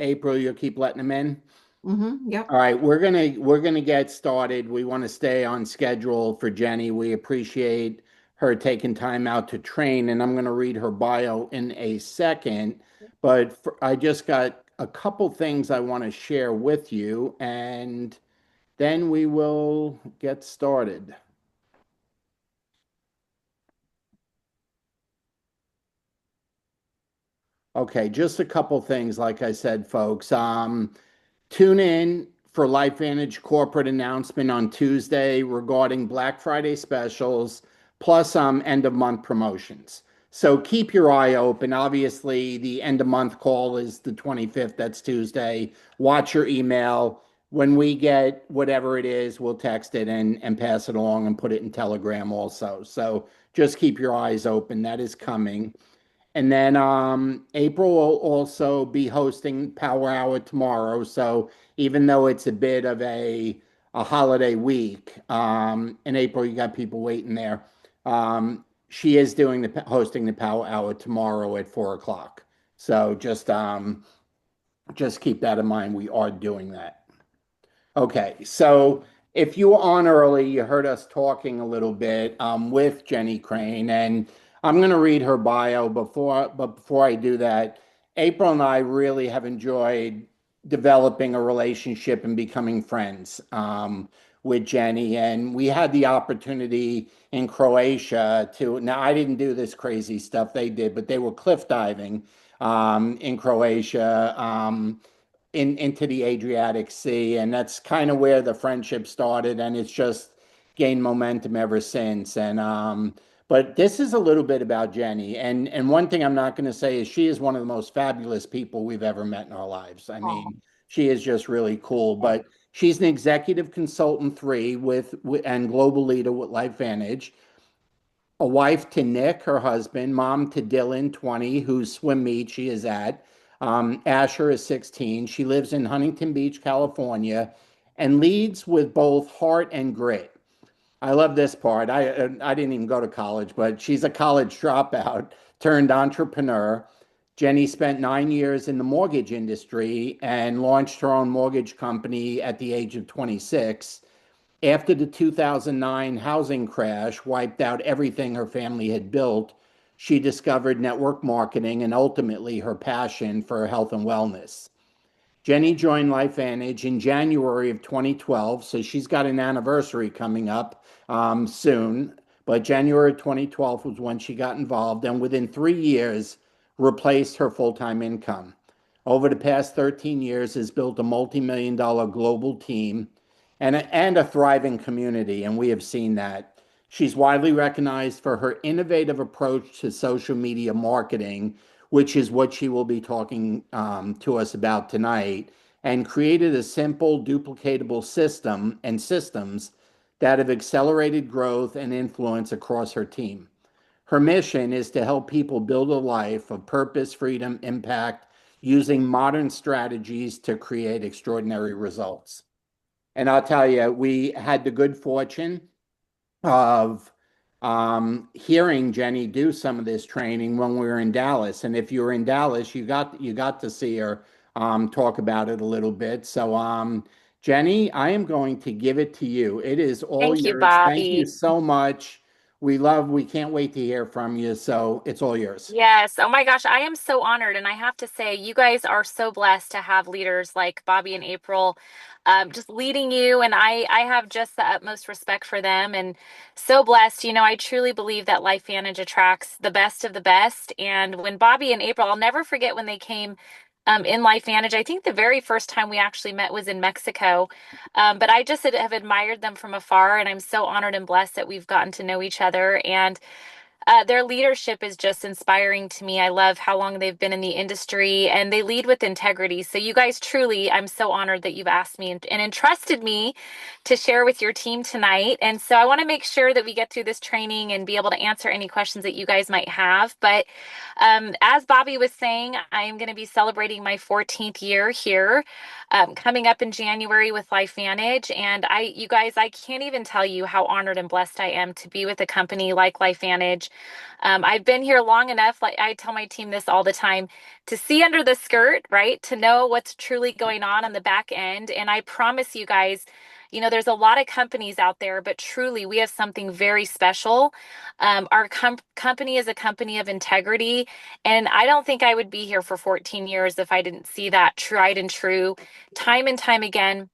April, you'll keep letting them in. Yep. All right, we're gonna get started. We want to stay on schedule for Jenny. We appreciate her taking time out to train, and I'm gonna read her bio in a second. But I just got a couple things I want to share with you, and then we will get started. Okay, just a couple things, like I said, folks. Tune in for LifeVantage corporate announcement on Tuesday regarding Black Friday specials plus end of month promotions. So keep your eye open. Obviously, the end of month call is the 25th. That's Tuesday. Watch your email. When we get whatever it is, we'll text it and pass it along and put it in Telegram also. So just keep your eyes open. That is coming. And then April will also be hosting Power Hour tomorrow. So even though it's a bit of a holiday week, in April you got people waiting there. She is doing the hosting the Power Hour tomorrow at 4 o'clock. So just keep that in mind. We are doing that. Okay, so if you were on early, you heard us talking a little bit with Jenny Crane, and I'm going to read her bio but before I do that, April and I really have enjoyed developing a relationship and becoming friends with Jenny, and we had the opportunity in Croatia to. Now, I didn't do this crazy stuff they did, but they were cliff diving in Croatia. Into the Adriatic Sea, and that's kind of where the friendship started, and it's just gained momentum ever since. And but this is a little bit about Jenny, and one thing I'm not going to say is she is one of the most fabulous people we've ever met in our lives. I Oh, mean, she is just really cool. But she's an executive consultant three and global leader with LifeVantage, a wife to Nick, her husband, mom to Dylan, 20, whose swim meet she is at. Asher is 16. She lives in Huntington Beach, California, and leads with both heart and grit. I love this part. I didn't even go to college, but she's a college dropout turned entrepreneur. Jenny spent 9 years in the mortgage industry and launched her own mortgage company at the age of 26. After the 2009 housing crash wiped out everything her family had built, she discovered network marketing and ultimately her passion for health and wellness. Jenny joined LifeVantage in January of 2012, so she's got an anniversary coming up soon. But January 2012 was when she got involved, and within 3 years, replaced her full time income. Over the past 13 years, has built a multi-million dollar global team and a thriving community, and we have seen that. She's widely recognized for her innovative approach to social media marketing, which is what she will be talking to us about tonight, and created a simple, duplicatable system and systems that have accelerated growth and influence across her team. Her mission is to help people build a life of purpose, freedom, impact, using modern strategies to create extraordinary results. And I'll tell you, we had the good fortune of hearing Jenny do some of this training when we were in Dallas. And if you were in Dallas, you got to see her talk about it a little bit. So, Jenny, I am going to give it to you. It is all Thank you, yours. Thank you Bobby. so much. We can't wait to hear from you. So it's all yours. Yes. Oh my gosh, I am so honored. And I have to say, you guys are so blessed to have leaders like Bobby and April just leading you. And I have just the utmost respect for them and so blessed. I truly believe that LifeVantage attracts the best of the best. And when Bobby and April, I'll never forget when they came in LifeVantage. I think the very first time we actually met was in Mexico. But I just have admired them from afar. And I'm so honored and blessed that we've gotten to know each other. And their leadership is just inspiring to me. I love how long they've been in the industry and they lead with integrity. So, you guys truly, I'm so honored that you've asked me and entrusted me to share with your team tonight. And so, I want to make sure that we get through this training and be able to answer any questions that you guys might have. But as Bobby was saying, I am going to be celebrating my 14th year here coming up in January with LifeVantage. And you guys, I can't even tell you how honored and blessed I am to be with a company like LifeVantage. I've been here long enough, like I tell my team this all the time, to see under the skirt, right? To know what's truly going on the back end. And I promise you guys, there's a lot of companies out there, but truly we have something very special. Our company is a company of integrity. And I don't think I would be here for 14 years if I didn't see that tried and true time and time again.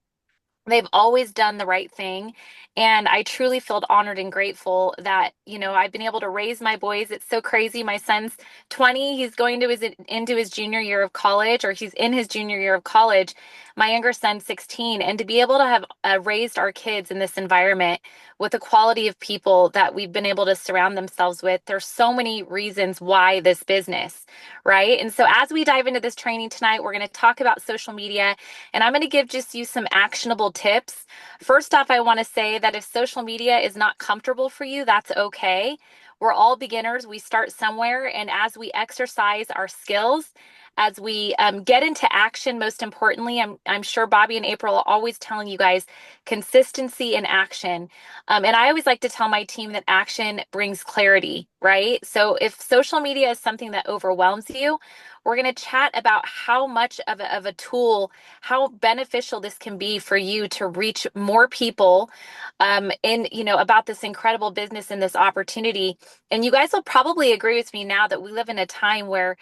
They've always done the right thing. And I truly feel honored and grateful that, I've been able to raise my boys. It's so crazy. My son's 20. He's going to into his junior year of college, or he's in his junior year of college. My younger son's 16. And to be able to have raised our kids in this environment with the quality of people that we've been able to surround themselves with, there's so many reasons why this business, right? And so as we dive into this training tonight, we're going to talk about social media, and I'm going to give just you some actionable tips. First off, I want to say that if social media is not comfortable for you, that's okay. We're all beginners. We start somewhere. And as we exercise our skills, as we get into action, most importantly, I'm sure Bobby and April are always telling you guys consistency and action. And I always like to tell my team that action brings clarity, right? So if social media is something that overwhelms you, we're going to chat about how much of a tool, how beneficial this can be for you to reach more people about this incredible business and this opportunity. And you guys will probably agree with me now that we live in a time where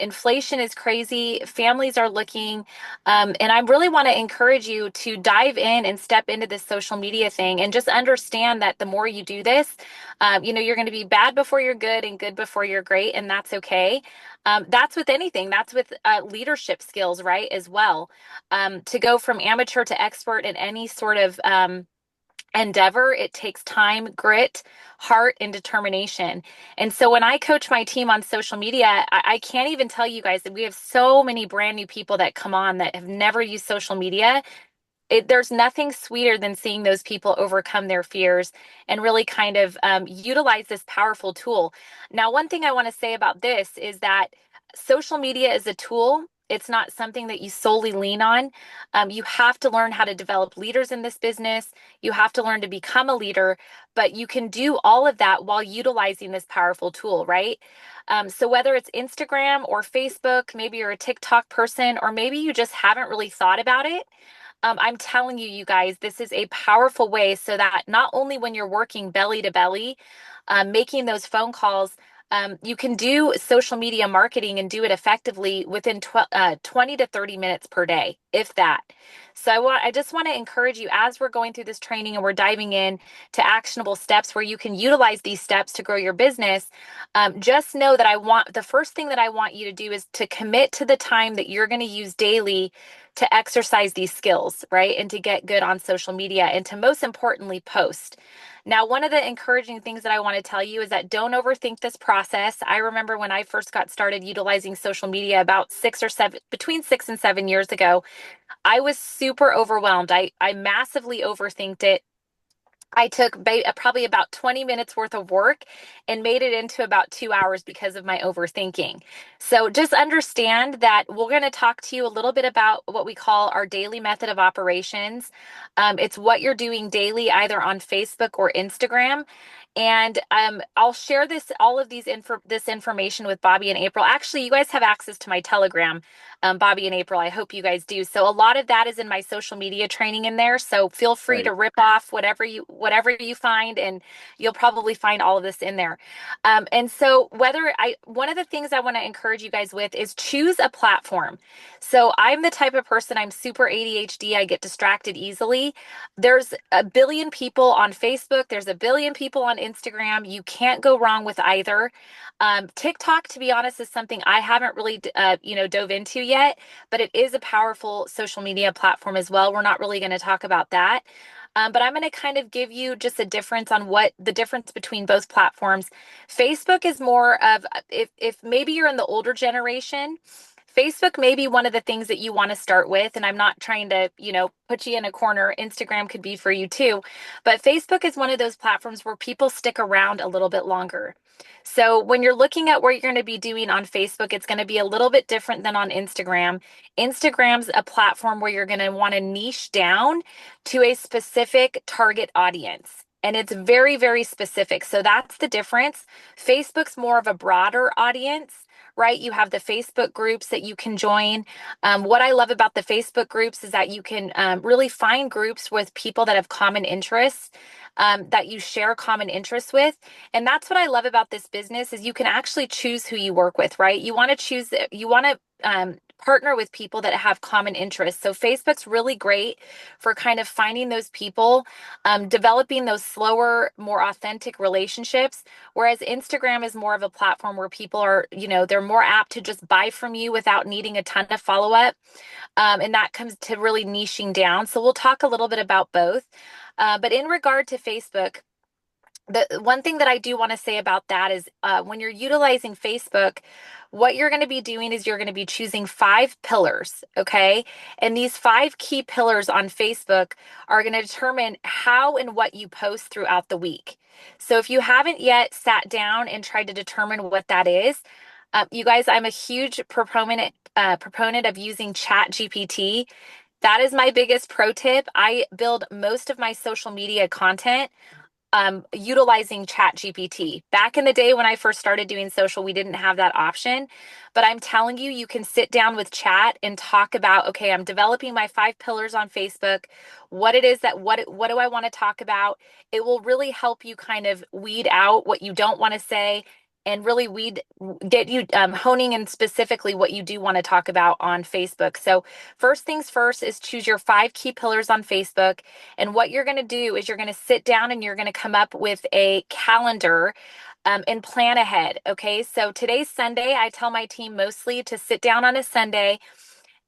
inflation is crazy. Families are looking. And I really want to encourage you to dive in and step into this social media thing and just understand that the more you do this, you're going to be bad before you're good and good before you're great. And that's okay. That's with anything. That's with leadership skills, right? As well. To go from amateur to expert in any sort of endeavor, it takes time, grit, heart, and determination. And so when I coach my team on social media, I can't even tell you guys that we have so many brand new people that come on that have never used social media. There's nothing sweeter than seeing those people overcome their fears and really kind of utilize this powerful tool. Now, one thing I want to say about this is that social media is a tool. It's not something that you solely lean on. You have to learn how to develop leaders in this business. You have to learn to become a leader, but you can do all of that while utilizing this powerful tool, right? So whether it's Instagram or Facebook, maybe you're a TikTok person, or maybe you just haven't really thought about it. I'm telling you, you guys, this is a powerful way so that not only when you're working belly to belly, making those phone calls, you can do social media marketing and do it effectively within 20 to 30 minutes per day, if that. So I just want to encourage you as we're going through this training and we're diving in to actionable steps where you can utilize these steps to grow your business. Just know that the first thing that I want you to do is to commit to the time that you're going to use daily to exercise these skills, right? And to get good on social media and to most importantly, post. Now, one of the encouraging things that I want to tell you is that don't overthink this process. I remember when I first got started utilizing social media about between 6 and 7 years ago, I was super overwhelmed. I massively overthinked it. I took probably about 20 minutes worth of work and made it into about 2 hours because of my overthinking. So just understand that we're going to talk to you a little bit about what we call our daily method of operations. It's what you're doing daily, either on Facebook or Instagram. And I'll share all of this information with Bobby and April. Actually, you guys have access to my Telegram, Bobby and April. I hope you guys do. So a lot of that is in my social media training in there. So feel free to rip off whatever you find, and you'll probably find all of this in there. And so one of the things I want to encourage you guys with is choose a platform. So I'm the type of person, I'm super ADHD. I get distracted easily. There's a billion people on Facebook. There's a billion people on Instagram. You can't go wrong with either. TikTok, to be honest, is something I haven't really, dove into yet, but it is a powerful social media platform as well. We're not really going to talk about that. But I'm going to kind of give you just a difference on what the difference between both platforms. Facebook is more of, if maybe you're in the older generation, Facebook may be one of the things that you want to start with. And I'm not trying to, put you in a corner. Instagram could be for you too. But Facebook is one of those platforms where people stick around a little bit longer. So when you're looking at what you're going to be doing on Facebook, it's going to be a little bit different than on Instagram. Instagram's a platform where you're going to want to niche down to a specific target audience. and it's very, very specific. So that's the difference. Facebook's more of a broader audience, right? You have the Facebook groups that you can join. What I love about the Facebook groups is that you can really find groups with people that have common interests. That you share common interests with. And that's what I love about this business is you can actually choose who you work with, right? You want to choose, you want to partner with people that have common interests. So Facebook's really great for kind of finding those people, developing those slower, more authentic relationships. Whereas Instagram is more of a platform where people are, they're more apt to just buy from you without needing a ton of follow up. And that comes to really niching down. So we'll talk a little bit about both. But in regard to Facebook, the one thing that I do want to say about that is when you're utilizing Facebook, what you're going to be doing is you're going to be choosing 5 pillars, okay? And these 5 key pillars on Facebook are going to determine how and what you post throughout the week. So if you haven't yet sat down and tried to determine what that is, you guys, I'm a huge proponent of using Chat GPT. That is my biggest pro tip. I build most of my social media content utilizing Chat GPT. Back in the day when I first started doing social, we didn't have that option. But I'm telling you, you can sit down with Chat and talk about, okay, I'm developing my 5 pillars on Facebook. What it is that what do I want to talk about? It will really help you kind of weed out what you don't want to say and really get you honing in specifically what you do want to talk about on Facebook. So first things first is choose your 5 key pillars on Facebook. And what you're going to do is you're going to sit down and you're going to come up with a calendar and plan ahead. Okay. So today's Sunday. I tell my team mostly to sit down on a Sunday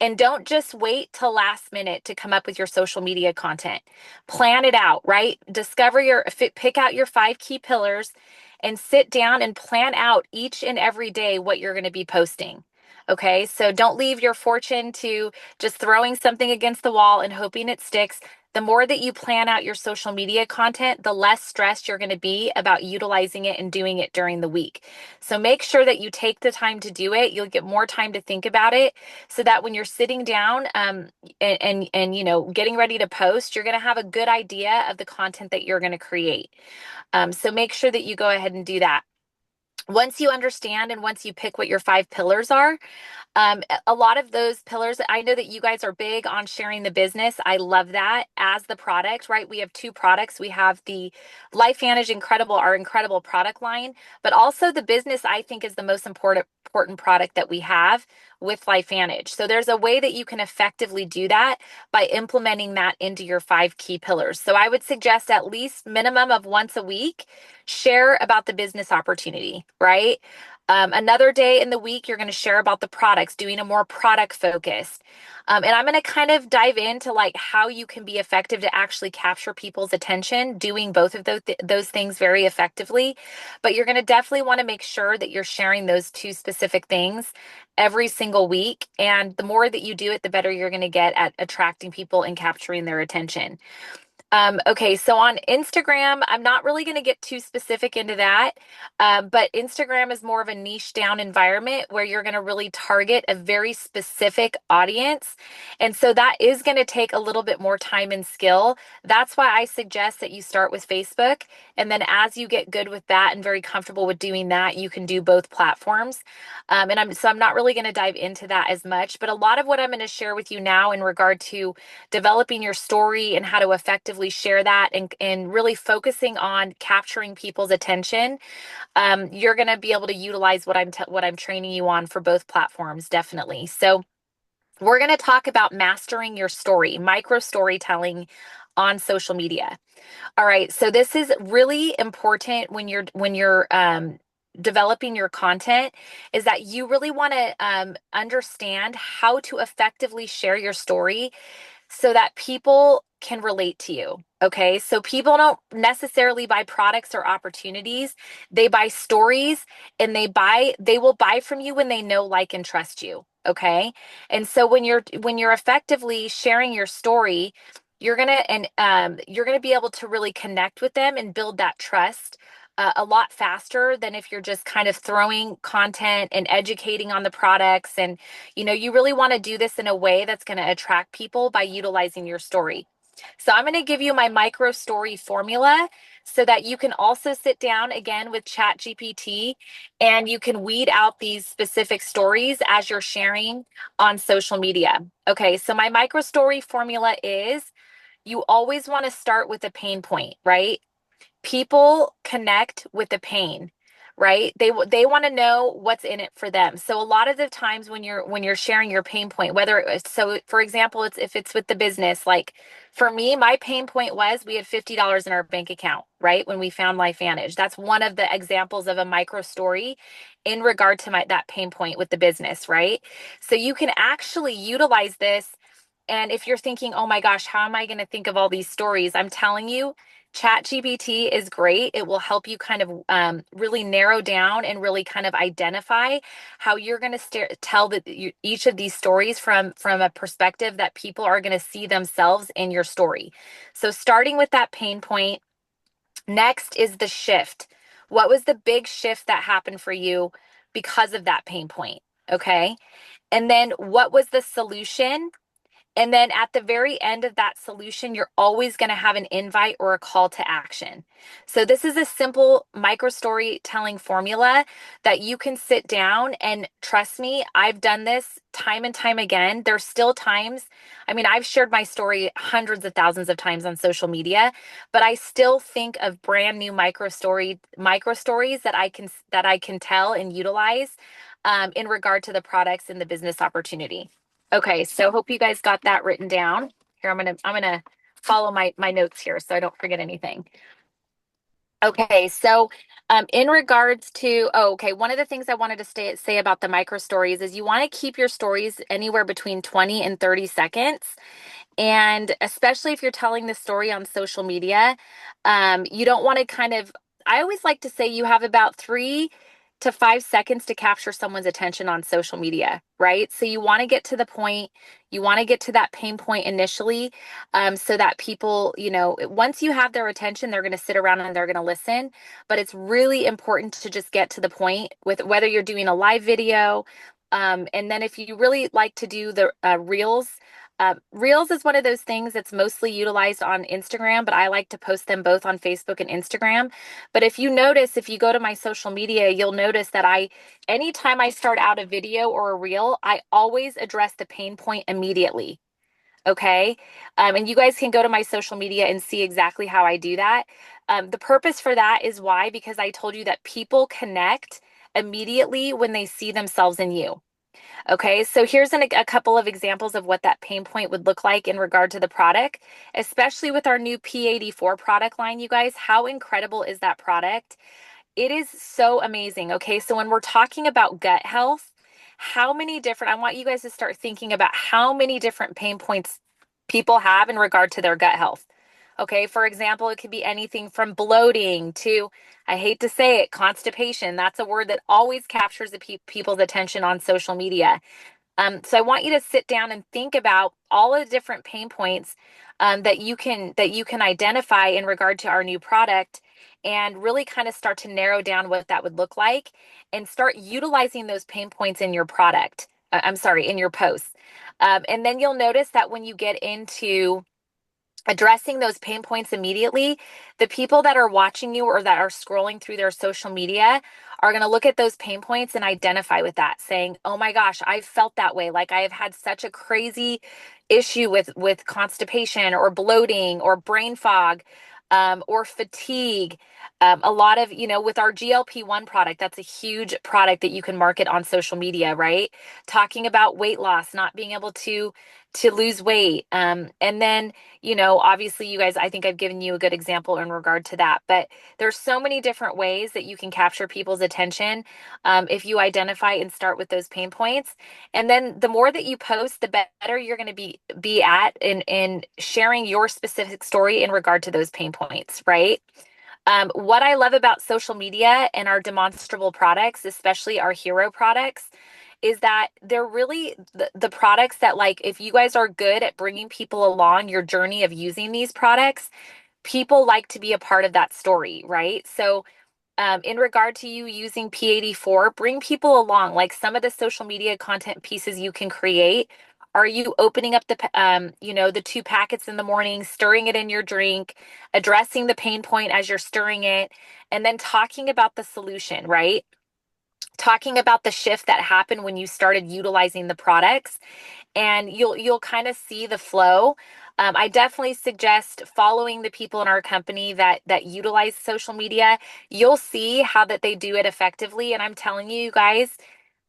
and don't just wait till last minute to come up with your social media content. Plan it out, right? Pick out your 5 key pillars and sit down and plan out each and every day what you're going to be posting. Okay, so don't leave your fortune to just throwing something against the wall and hoping it sticks. The more that you plan out your social media content, the less stressed you're going to be about utilizing it and doing it during the week. So make sure that you take the time to do it. You'll get more time to think about it so that when you're sitting down and getting ready to post, you're going to have a good idea of the content that you're going to create. So make sure that you go ahead and do that. Once you understand and once you pick what your 5 pillars are, a lot of those pillars, I know that you guys are big on sharing the business. I love that as the product, right? We have 2 products. We have the LifeVantage Incredible, our incredible product line, but also the business, I think, is the most important product that we have with LifeVantage. So there's a way that you can effectively do that by implementing that into your 5 key pillars. So I would suggest at least minimum of once a week, share about the business opportunity, right? Another day in the week, you're going to share about the products, doing a more product focused. And I'm going to kind of dive into like how you can be effective to actually capture people's attention, doing both of those things very effectively. But you're going to definitely want to make sure that you're sharing those 2 specific things every single week. And the more that you do it, the better you're going to get at attracting people and capturing their attention. Okay, so on Instagram, I'm not really going to get too specific into that, but Instagram is more of a niche down environment where you're going to really target a very specific audience. And so that is going to take a little bit more time and skill. That's why I suggest that you start with Facebook. And then as you get good with that and very comfortable with doing that, you can do both platforms. I'm not really going to dive into that as much, but a lot of what I'm going to share with you now in regard to developing your story and how to effectively share that and really focusing on capturing people's attention, you're going to be able to utilize what I'm training you on for both platforms, definitely. So we're going to talk about mastering your story, micro storytelling on social media. All right, so this is really important when you're developing your content, is that you really want to understand how to effectively share your story so that people can relate to you. Okay. So people don't necessarily buy products or opportunities. They buy stories and they will buy from you when they know, like, and trust you. Okay. And so when you're effectively sharing your story, you're gonna be able to really connect with them and build that trust a lot faster than if you're just kind of throwing content and educating on the products. And, you really want to do this in a way that's going to attract people by utilizing your story. So I'm going to give you my micro story formula. so that you can also sit down again with ChatGPT and you can weed out these specific stories as you're sharing on social media. Okay, so my micro story formula is you always want to start with a pain point, right? People connect with the pain, right? They want to know what's in it for them. So a lot of the times when you're sharing your pain point, whether so for example, it's if it's with the business, like for me, my pain point was we had $50 in our bank account, right? When we found LifeVantage. That's one of the examples of a micro story in regard to my that pain point with the business, right? So you can actually utilize this. And if you're thinking, oh my gosh, how am I going to think of all these stories? I'm telling you, ChatGPT is great. It will help you kind of really narrow down and really kind of identify how you're going to tell each of these stories from a perspective that people are going to see themselves in your story. So starting with that pain point, next is the shift. What was the big shift that happened for you because of that pain point? Okay. And then what was the solution? And then at the very end of that solution, you're always going to have an invite or a call to action. So this is a simple micro storytelling formula that you can sit down and trust me, I've done this time and time again. There's still times, I mean, I've shared my story hundreds of thousands of times on social media, but I still think of brand new micro stories that I can tell and utilize in regard to the products and the business opportunity. Okay, so hope you guys got that written down. Here, I'm gonna follow my notes here so I don't forget anything. Okay, so in regards to, okay, one of the things I wanted to say about the micro stories is you want to keep your stories anywhere between 20 and 30 seconds. And especially if you're telling the story on social media, you don't want to kind of, I always like to say you have about 3 to 5 seconds to capture someone's attention on social media, right? So you want to get to the point, you want to get to that pain point initially, so that people, once you have their attention, they're going to sit around and they're going to listen. But it's really important to just get to the point with whether you're doing a live video. And then if you really like to do the reels, Reels is one of those things that's mostly utilized on Instagram, but I like to post them both on Facebook and Instagram. But if you notice, if you go to my social media, you'll notice that anytime I start out a video or a reel, I always address the pain point immediately. Okay. And you guys can go to my social media and see exactly how I do that. The purpose for that is why, because I told you that people connect immediately when they see themselves in you. Okay, so here's a couple of examples of what that pain point would look like in regard to the product, especially with our new P84 product line, you guys. How incredible is that product? It is so amazing. Okay, so when we're talking about gut health, I want you guys to start thinking about how many different pain points people have in regard to their gut health. Okay, for example, it could be anything from bloating to, I hate to say it, constipation. That's a word that always captures people's attention on social media. So I want you to sit down and think about all of the different pain points that you can identify in regard to our new product, and really kind of start to narrow down what that would look like, and start utilizing those pain points in your product. I'm sorry, in your posts. And then you'll notice that when you get into addressing those pain points immediately, the people that are watching you or that are scrolling through their social media are going to look at those pain points and identify with that, saying, "Oh my gosh, I've felt that way. Like I have had such a crazy issue with constipation or bloating or brain fog." Or fatigue. A lot of, with our GLP-1 product, that's a huge product that you can market on social media, right? Talking about weight loss, not being able to lose weight. And then, obviously you guys, I think I've given you a good example in regard to that, but there's so many different ways that you can capture people's attention if you identify and start with those pain points. And then the more that you post, the better you're going to be at in sharing your specific story in regard to those pain points, right? What I love about social media and our demonstrable products, especially our hero products, is that they're really the products that, like, if you guys are good at bringing people along your journey of using these products, people like to be a part of that story, right? So in regard to you using P84, bring people along. Like some of the social media content pieces you can create Are you opening up the 2 packets in the morning, stirring it in your drink, addressing the pain point as you're stirring it, and then talking about the solution, right? Talking about the shift that happened when you started utilizing the products, and you'll kind of see the flow. I definitely suggest following the people in our company that utilize social media. You'll see how that they do it effectively, and I'm telling you guys,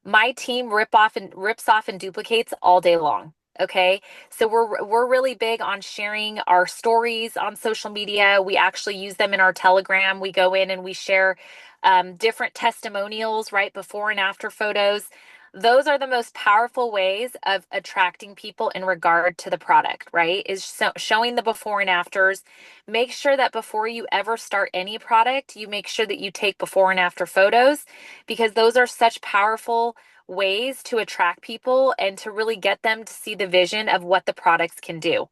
my team rips off and duplicates all day long. Okay. So we're really big on sharing our stories on social media. We actually use them in our Telegram. We go in and we share different testimonials, right? Before and after photos. Those are the most powerful ways of attracting people in regard to the product, right? Is showing the before and afters. Make sure that before you ever start any product, you make sure that you take before and after photos, because those are such powerful ways to attract people and to really get them to see the vision of what the products can do.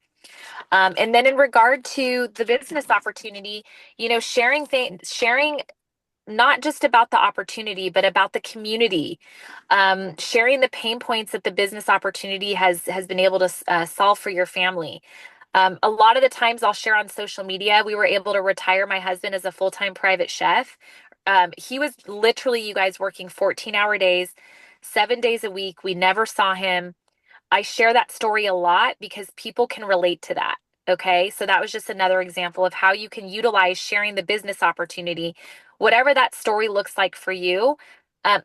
And then in regard to the business opportunity, sharing not just about the opportunity, but about the community, sharing the pain points that the business opportunity has been able to solve for your family. A lot of the times I'll share on social media, we were able to retire my husband as a full-time private chef. He was literally, you guys, working 14-hour days, 7 days a week. We never saw him. I share that story a lot because people can relate to that. Okay. So that was just another example of how you can utilize sharing the business opportunity, whatever that story looks like for you.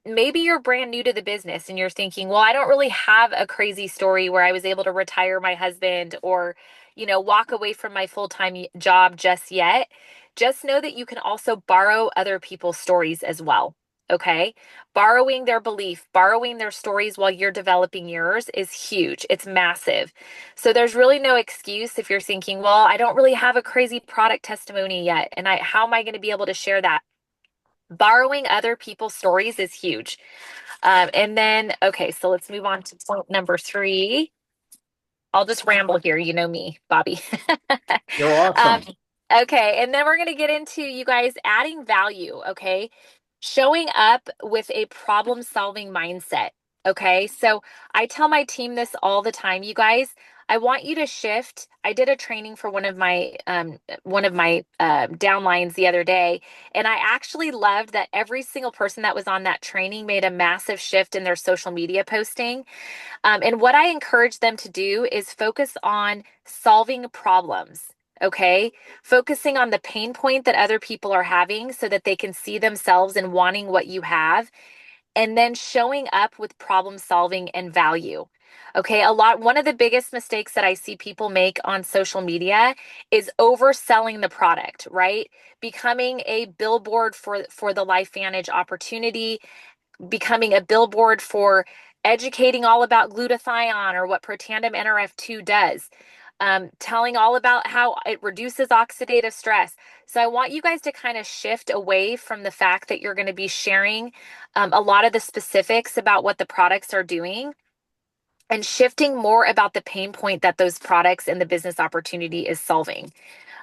Maybe you're brand new to the business and you're thinking, well, I don't really have a crazy story where I was able to retire my husband or, walk away from my full-time job just yet. Just know that you can also borrow other people's stories as well. Okay. Borrowing their belief, borrowing their stories while you're developing yours is huge. It's massive. So there's really no excuse if you're thinking, well, I don't really have a crazy product testimony yet. And how am I going to be able to share that? Borrowing other people's stories is huge. And then, okay, so let's move on to point number 3. I'll just ramble here. You know me, Bobby. You're um, awesome. okay, and then we're going to get into you guys adding value. Okay, showing up with a problem solving mindset. Okay. So I tell my team this all the time, you guys. I want you to shift. I did a training for one of my downlines the other day, and I actually loved that every single person that was on that training made a massive shift in their social media posting. And what I encourage them to do is focus on solving problems. Okay. Focusing on the pain point that other people are having so that they can see themselves in wanting what you have, and then showing up with problem solving and value. Okay. One of the biggest mistakes that I see people make on social media is overselling the product, right? Becoming a billboard for the LifeVantage opportunity, becoming a billboard for educating all about glutathione or what Protandim NRF2 does, telling all about how it reduces oxidative stress. So I want you guys to kind of shift away from the fact that you're going to be sharing a lot of the specifics about what the products are doing, and shifting more about the pain point that those products and the business opportunity is solving.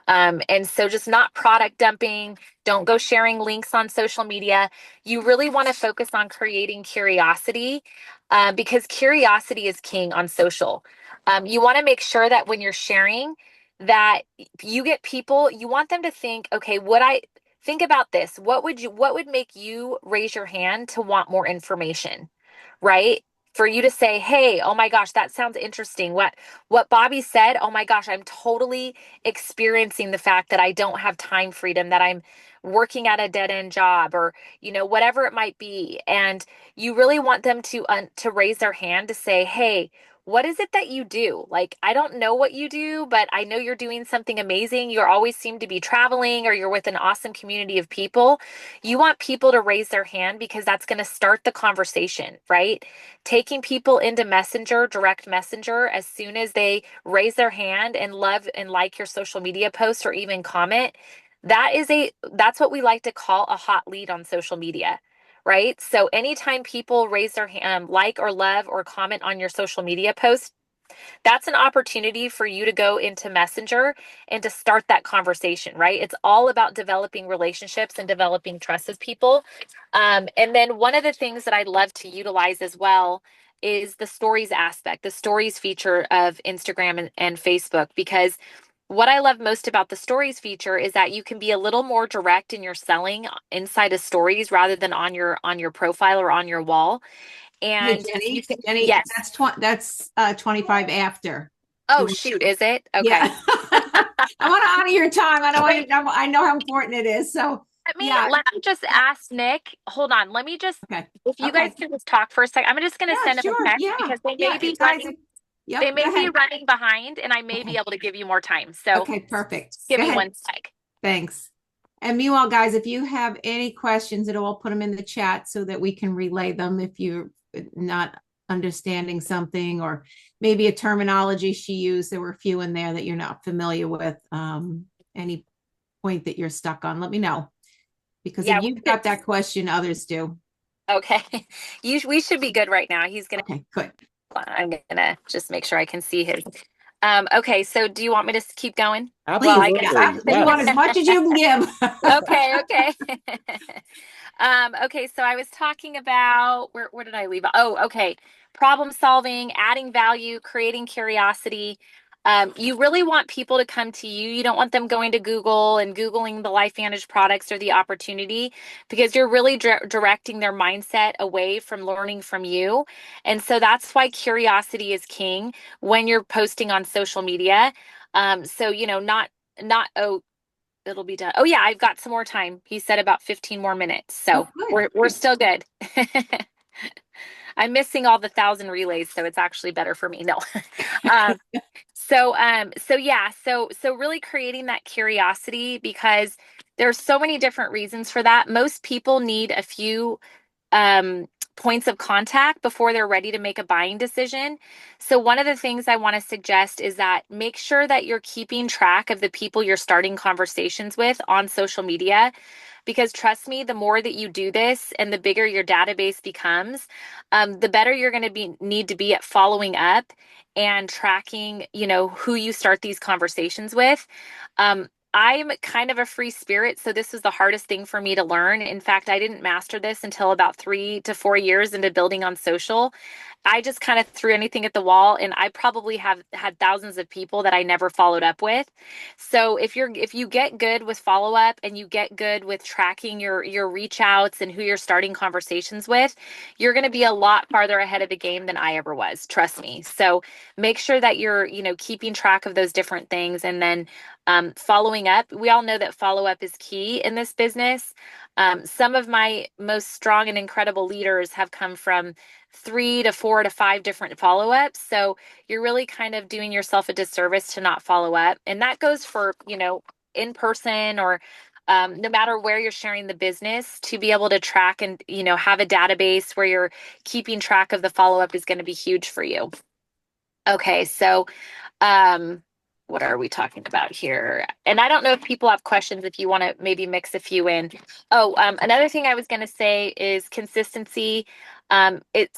And so just not product dumping. Don't go sharing links on social media. You really want to focus on creating curiosity, because curiosity is king on social. You want to make sure that when you're sharing, that you get people, you want them to think, okay, think about this. What would make you raise your hand to want more information, right? For you to say, hey, oh my gosh, that sounds interesting. What Bobby said, oh my gosh, I'm totally experiencing the fact that I don't have time freedom, that I'm working at a dead end job, or whatever it might be. And you really want them to raise their hand to say, hey, what is it that you do? Like, I don't know what you do, but I know you're doing something amazing. You always seem to be traveling, or you're with an awesome community of people. You want people to raise their hand because that's going to start the conversation, right? Taking people into Messenger, direct Messenger, as soon as they raise their hand and love and like your social media post or even comment, that's what we like to call a hot lead on social media, right? So anytime people raise their hand, like or love or comment on your social media post, that's an opportunity for you to go into Messenger and to start that conversation, right? It's all about developing relationships and developing trust with people. And then one of the things that I love to utilize as well is the stories aspect, the stories feature of Instagram and Facebook, because what I love most about the stories feature is that you can be a little more direct in your selling inside of stories rather than on your profile or on your wall. Hey, And you Jenny, can, Jenny, yes. that's 25 after. Oh, shoot, is it? Okay. Yeah. I want to honor your time. I know how important it is. So yeah. Let me just ask Nick. Hold on. Let me just, Okay. if you guys Okay. can just talk for a second, I'm just going to Yeah, send him a sure. text Yeah. because Yeah. Guys, they yep, go may be ahead. running behind and I may be Okay. able to give you more time. So Okay, perfect. give Go me ahead. one sec. Thanks. And meanwhile, guys, if you have any questions at all, put them in the chat so that we can relay them if you're not understanding something or maybe a terminology she used. There were a few in there that you're not familiar with. Any point that you're stuck on, let me know. Because if Yeah, you've got that question, others do. okay. We should be good right now. Okay, good. I'm gonna just make sure I can see his. Okay, so do you want me to keep going? Well, Please, I guess yeah, you want as much as you can give. okay, okay. Okay, so I was talking about where did I leave? Oh, okay. Problem solving, adding value, creating curiosity. You really want people to come to you. You don't want them going to Google and Googling the LifeVantage products or the opportunity because you're really directing their mindset away from learning from you. And so that's why curiosity is king when you're posting on social media. So, not, oh, it'll be done. Oh yeah, I've got some more time. He said about 15 more minutes. Oh, So good. we're still good. I'm missing all the 1,000 relays, so it's actually better for me. No. um, so yeah, so really creating that curiosity because there's so many different reasons for that. Most people need a few um, points of contact before they're ready to make a buying decision. So, one of the things I want to suggest is that make sure that you're keeping track of the people you're starting conversations with on social media. Because trust me, the more that you do this and the bigger your database becomes, the better you're going to need to be at following up and tracking, who you start these conversations with. I'm kind of a free spirit, so this was the hardest thing for me to learn. In fact, I didn't master this until about 3 to 4 years into building on social. I just kind of threw anything at the wall, and I probably have had thousands of people that I never followed up with. So if you get good with follow up and you get good with tracking your reach outs and who you're starting conversations with, you're going to be a lot farther ahead of the game than I ever was. Trust me. So make sure that you're keeping track of those different things, and then following up. We all know that follow up is key in this business. Some of my most strong and incredible leaders have come from 3 to 4 to 5 different follow ups. So you're really kind of doing yourself a disservice to not follow up. And that goes for, in person or no matter where you're sharing the business, to be able to track and, have a database where you're keeping track of the follow up is going to be huge for you. Okay, so um, what are we talking about here? And I don't know if people have questions, if you want to maybe mix a few in. Oh, another thing I was going to say is consistency.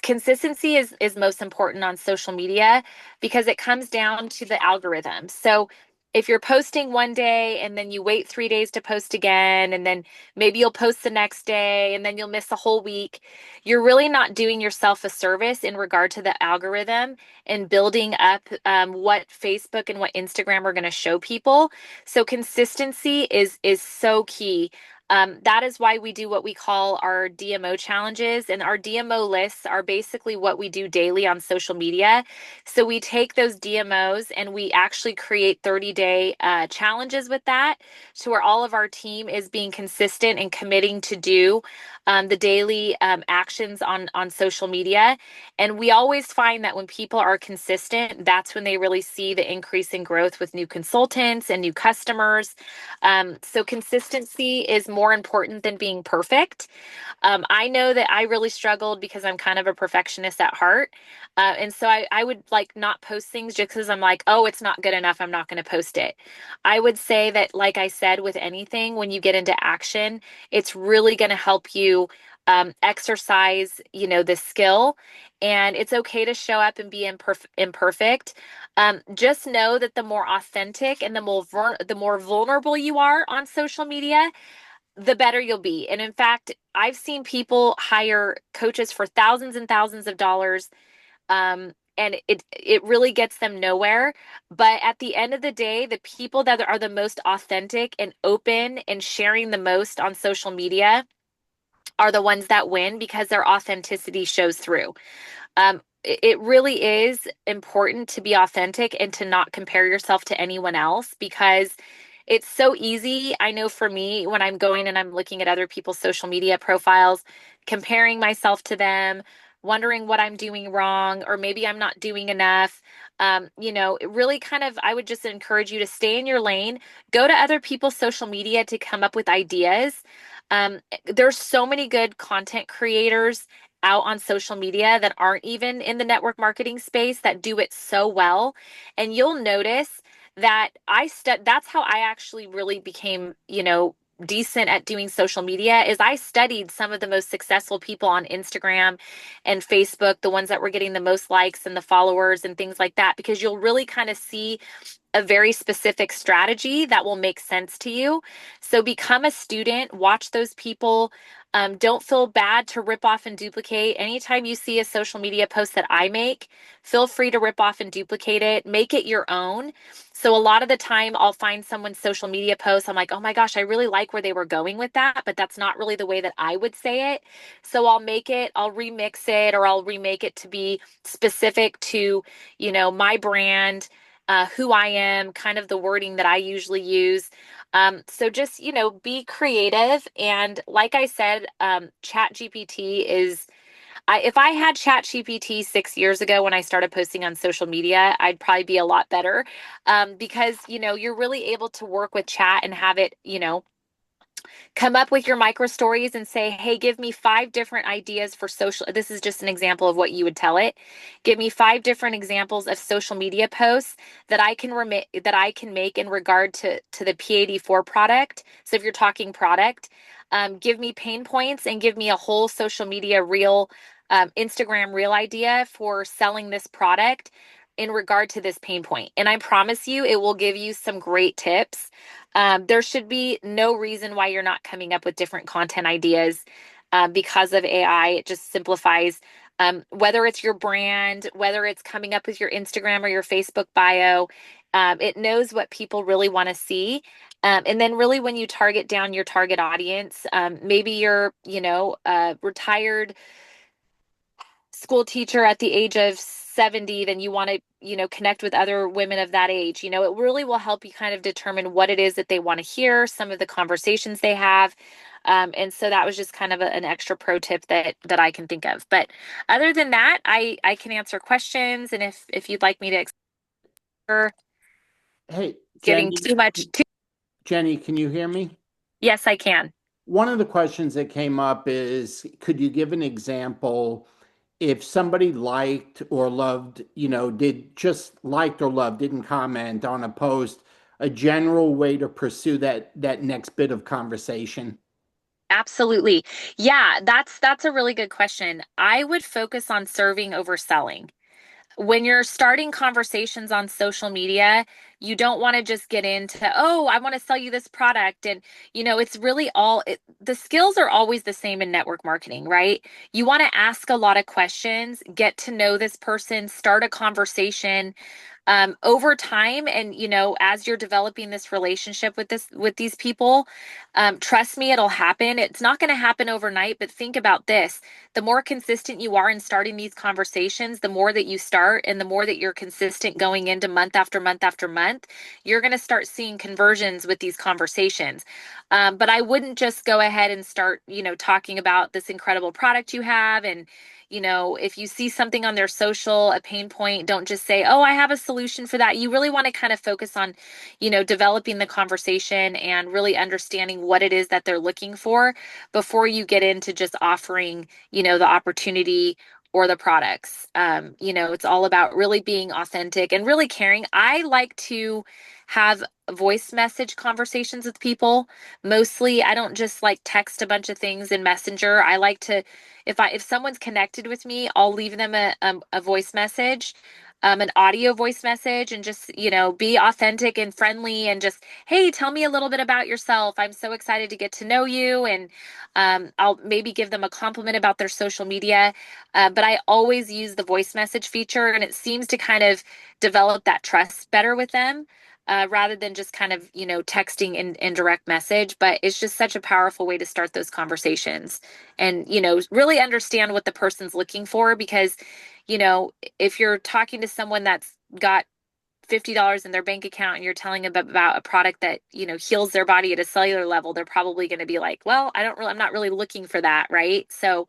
Consistency is most important on social media because it comes down to the algorithm. So if you're posting one day and then you wait 3 days to post again, and then maybe you'll post the next day and then you'll miss a whole week, you're really not doing yourself a service in regard to the algorithm and building up what Facebook and what Instagram are going to show people. So consistency is so key. That is why we do what we call our DMO challenges, and our DMO lists are basically what we do daily on social media. So we take those DMOs and we actually create 30-day challenges with that, to where all of our team is being consistent and committing to do the daily actions on social media. And we always find that when people are consistent, that's when they really see the increase in growth with new consultants and new customers. So consistency is more important than being perfect. I know that I really struggled because I'm kind of a perfectionist at heart. And so I would like not post things just because I'm like, oh, it's not good enough, I'm not going to post it. I would say that, like I said, with anything, when you get into action, it's really going to help you exercise, the skill. And it's okay to show up and be imperfect. Just know that the more authentic and the more vulnerable you are on social media, the better you'll be. And in fact, I've seen people hire coaches for thousands and thousands of dollars And it really gets them nowhere. But at the end of the day, the people that are the most authentic and open and sharing the most on social media are the ones that win because their authenticity shows through. It really is important to be authentic and to not compare yourself to anyone else because it's so easy. I know for me, when I'm going and I'm looking at other people's social media profiles, comparing myself to them, wondering what I'm doing wrong, or maybe I'm not doing enough. It really kind of, I would just encourage you to stay in your lane, go to other people's social media to come up with ideas. There's so many good content creators out on social media that aren't even in the network marketing space that do it so well. And you'll notice that that's how I actually really became, decent at doing social media is I studied some of the most successful people on Instagram and Facebook, the ones that were getting the most likes and the followers and things like that, because you'll really kind of see a very specific strategy that will make sense to you. So become a student, watch those people. Don't feel bad to rip off and duplicate. Anytime you see a social media post that I make, feel free to rip off and duplicate it, make it your own. So a lot of the time I'll find someone's social media post. I'm like, oh my gosh, I really like where they were going with that, but that's not really the way that I would say it. So I'll remix it, or I'll remake it to be specific to, my brand, who I am, kind of the wording that I usually use. So just, be creative. And like I said, Chat GPT if I had Chat GPT 6 years ago when I started posting on social media, I'd probably be a lot better. Because, you're really able to work with chat and have it, come up with your micro stories and say, hey, give me 5 different ideas for social. This is just an example of what you would tell it. Give me 5 different examples of social media posts that I can make in regard to the P84 product. So if you're talking product, give me pain points and give me a whole social media reel, Instagram reel idea for selling this product in regard to this pain point. And I promise you, it will give you some great tips. There should be no reason why you're not coming up with different content ideas because of AI. It just simplifies, whether it's your brand, whether it's coming up with your Instagram or your Facebook bio. It knows what people really want to see. And then really when you target down your target audience, maybe you're, a retired school teacher at the age of 70, then you want to, connect with other women of that age. It really will help you kind of determine what it is that they want to hear, some of the conversations they have. And so that was just kind of an extra pro tip that I can think of. But other than that, I can answer questions. And if you'd like me to explore Hey, giving Jenny, too much too, Jenny, can you hear me? yes, I can. One of the questions that came up is, could you give an example if somebody liked or loved, did just liked or loved, didn't comment on a post, a general way to pursue that next bit of conversation? Absolutely. Yeah, that's a really good question. I would focus on serving over selling. When you're starting conversations on social media, you don't want to just get into, oh, I want to sell you this product. And, it's really the skills are always the same in network marketing, right? You want to ask a lot of questions, get to know this person, start a conversation. Over time, and as you're developing this relationship with these people, trust me, it'll happen. It's not going to happen overnight, but think about this: the more consistent you are in starting these conversations, the more that you start and the more that you're consistent going into month after month after month, you're going to start seeing conversions with these conversations. But I wouldn't just go ahead and start, talking about this incredible product you have. And if you see something on their social, a pain point, don't just say, oh, I have a solution for that. You really want to kind of focus on, developing the conversation and really understanding what it is that they're looking for before you get into just offering, the opportunity or the products. It's all about really being authentic and really caring. I like to have voice message conversations with people. Mostly, I don't just like text a bunch of things in Messenger. I like to, if someone's connected with me, I'll leave them a voice message. an audio voice message and just, be authentic and friendly and just, hey, tell me a little bit about yourself. I'm so excited to get to know you. And I'll maybe give them a compliment about their social media. But I always use the voice message feature, and it seems to kind of develop that trust better with them. Rather than just kind of, texting in direct message. But it's just such a powerful way to start those conversations and, really understand what the person's looking for. Because, if you're talking to someone that's got $50 in their bank account and you're telling them about a product that, heals their body at a cellular level, they're probably going to be like, well, I'm not really looking for that. Right. So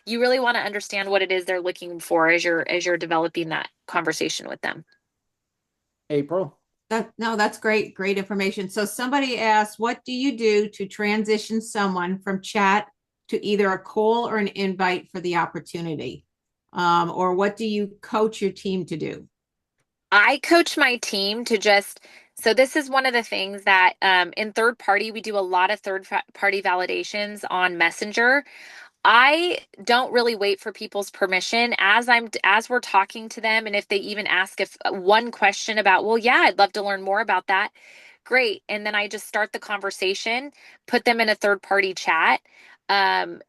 you really want to understand what it is they're looking for as you're developing that conversation with them. April? No, that's great. Great information. So somebody asked, what do you do to transition someone from chat to either a call or an invite for the opportunity? Or what do you coach your team to do? I coach my team to so this is one of the things that in third party, we do a lot of party validations on Messenger. I don't really wait for people's permission as we're talking to them. And if they even ask if one question about, well, yeah, I'd love to learn more about that. Great. And then I just start the conversation, put them in a third party chat, and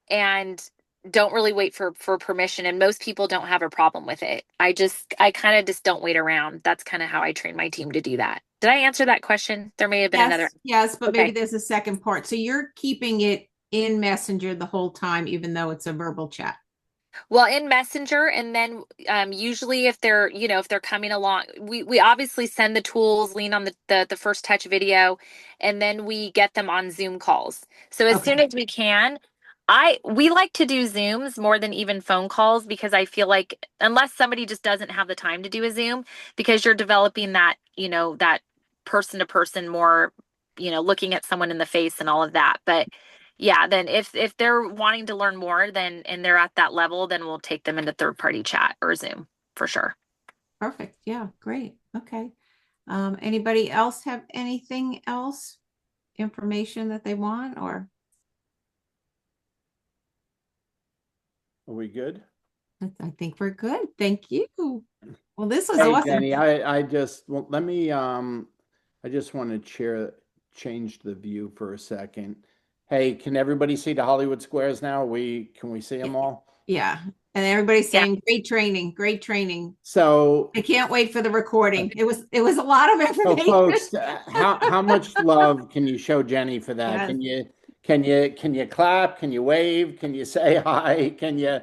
don't really wait for permission. And most people don't have a problem with it. I kind of just don't wait around. That's kind of how I train my team to do that. Did I answer that question? There may have been another. Yes, but Okay. maybe there's a second part. So you're keeping it in Messenger the whole time, even though it's a verbal chat. Well, in Messenger, and then usually if they're, if they're coming along, we obviously send the tools, lean on the first touch video, and then we get them on Zoom calls. So as soon as we can, we like to do Zooms more than even phone calls, because I feel like unless somebody just doesn't have the time to do a Zoom, because you're developing that, that person to person more, looking at someone in the face and all of that. But yeah, then if they're wanting to learn more, then and they're at that level, then we'll take them into third party chat or Zoom for sure. Perfect. Yeah, great. Okay. Anybody else have anything else, information that they want, or? Are we good? I think we're good. Thank you. Well, this was Hey, awesome. Jenny, I just, well, let me, I just want to change the view for a second. Hey, can everybody see the Hollywood Squares now? Can we see them all? Yeah. And everybody's saying great training, great training. So, I can't wait for the recording. It was a lot of so information. folks, how much love can you show Jenny for that? Yes. Can you clap? Can you wave? Can you say hi? Can you,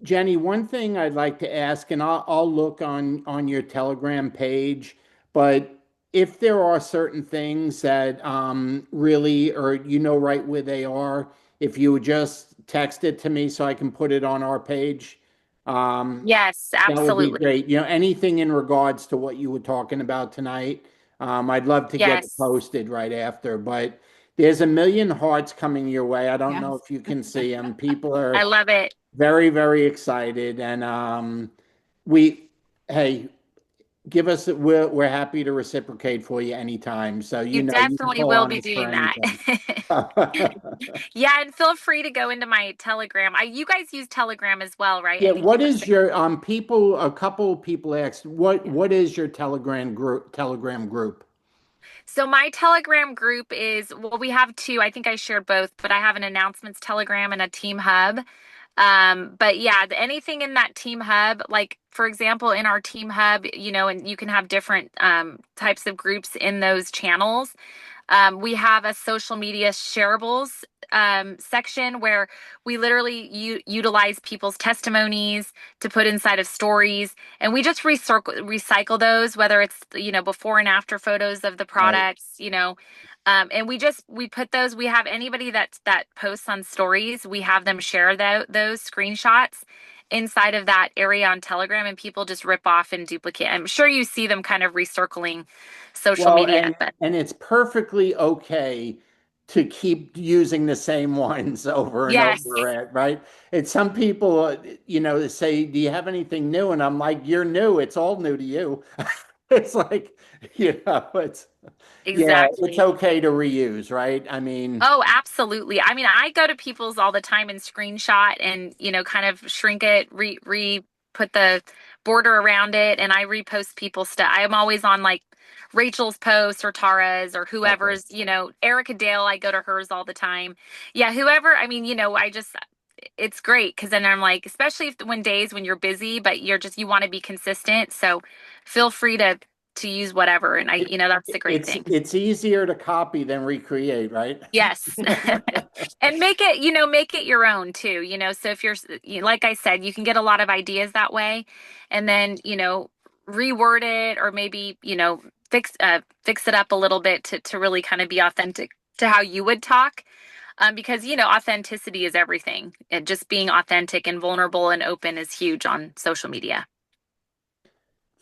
Jenny, one thing I'd like to ask, and I'll look on your Telegram page, but if there are certain things that really, or right where they are, if you would just text it to me so I can put it on our page. Yes, That would be absolutely. great. Anything in regards to what you were talking about tonight. I'd love to get it Yes. posted right after, but there's a million hearts coming your way. I don't know Yes. if you can see them. People I are love it. very, very excited. And we, hey, we're happy to reciprocate for you anytime. So, You you can definitely call will on be us for doing that. anything. Yeah, and feel free to go into my Telegram. You guys use Telegram as well, right? Yeah, I think what you were is saying. your a couple of people asked what is your Telegram group? So my Telegram group is, well, we have two. I think I shared both, but I have an announcements Telegram and a team hub. But yeah, anything in that team hub, like for example, in our team hub, and you can have different types of groups in those channels. We have a social media shareables section where we literally utilize people's testimonies to put inside of stories, and we just recycle those, whether it's before and after photos of the Right. products, and we put those. We have anybody that posts on stories, we have them share those screenshots inside of that area on Telegram, and people just rip off and duplicate. I'm sure you see them kind of recircling social Well, media, but and it's perfectly okay to keep using the same ones over and yes. over, right? It's some people, say, "Do you have anything new?" And I'm like, "You're new. It's all new to you." It's like, it's it's Exactly. okay to reuse, right? I mean, Oh, absolutely. I mean, I go to people's all the time and screenshot and, kind of shrink it, put the border around it, and I repost people's stuff. I'm always on like Rachel's posts or Tara's or whoever's, Erica Dale, I go to hers all the time. Yeah, whoever, I mean, it's great because then I'm like, especially when days when you're busy, but you want to be consistent. So feel free to use whatever. And that's the great thing. It's easier to copy than recreate, right? Yes. And make it your own too, so if like I said, you can get a lot of ideas that way and then, reword it or maybe, fix it up a little bit to really kind of be authentic to how you would talk. Because, authenticity is everything. And just being authentic and vulnerable and open is huge on social media.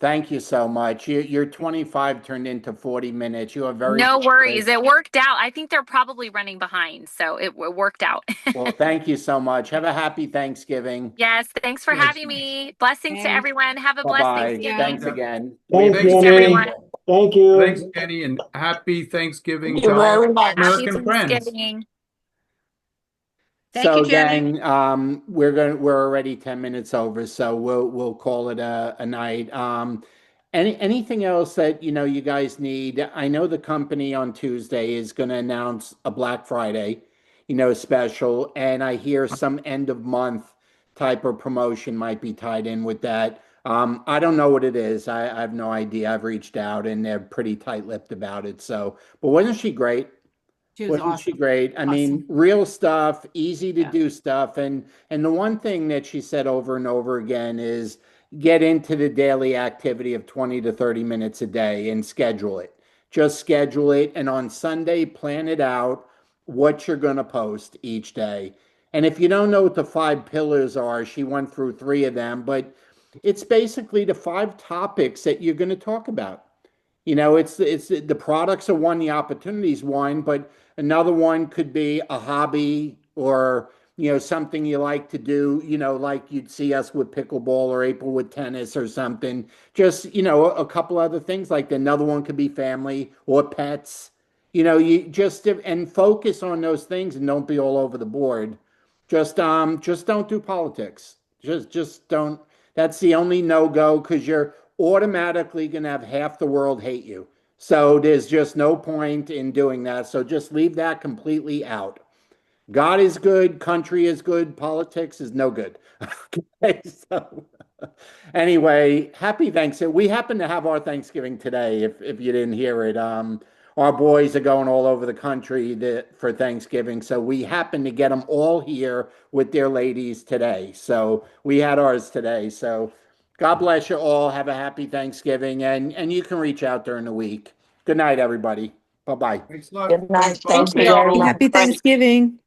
Thank you so much. Your 25 turned into 40 minutes. You are very No worries. It worked out. I think they're probably running behind, so it worked out. Well, thank you so much. Have a happy Thanksgiving. Yes, thanks for having me. Blessings to everyone. Have a blessed Bye-bye. Thanksgiving. Thanks again. Thanks, Thanks, Jenny. everyone. Thank you. Thanks, Jenny, and happy Thanksgiving Thank you to all very much. our Happy American friends. Thanksgiving. Thank So you, Jenny. gang, we're already 10 minutes over, so we'll call it a night. Anything else that you guys need? I know the company on Tuesday is going to announce a Black Friday, special, and I hear some end of month type of promotion might be tied in with that. I don't know what it is. I have no idea. I've reached out and they're pretty tight-lipped about it. So, but wasn't she great? She was Wasn't she awesome. great? I mean, Awesome. real stuff, easy to Yeah. do stuff. And the one thing that she said over and over again is get into the daily activity of 20 to 30 minutes a day and schedule it. Just schedule it. And on Sunday, plan it out what you're going to post each day. And if you don't know what the 5 pillars are, she went through 3 of them, but it's basically the 5 topics that you're going to talk about. It's the products are one, the opportunities one, but another one could be a hobby or something you like to do. Like you'd see us with pickleball or April with tennis or something. Just a couple other things like that. Another one could be family or pets. You just and focus on those things and don't be all over the board. Just don't do politics. Just don't. That's the only no-go because you're automatically going to have half the world hate you. So there's just no point in doing that. So just leave that completely out. God is good, country is good, politics is no good. Okay, so anyway, happy Thanksgiving. We happen to have our Thanksgiving today, if you didn't hear it. Our boys are going all over the country for Thanksgiving, so we happen to get them all here with their ladies today. So we had ours today. So God bless you all. Have a happy Thanksgiving, and you can reach out during the week. Good night, everybody. Bye-bye. Thanks a lot. Good night. Thanks, Bob. Thank you very much. Happy Thanksgiving.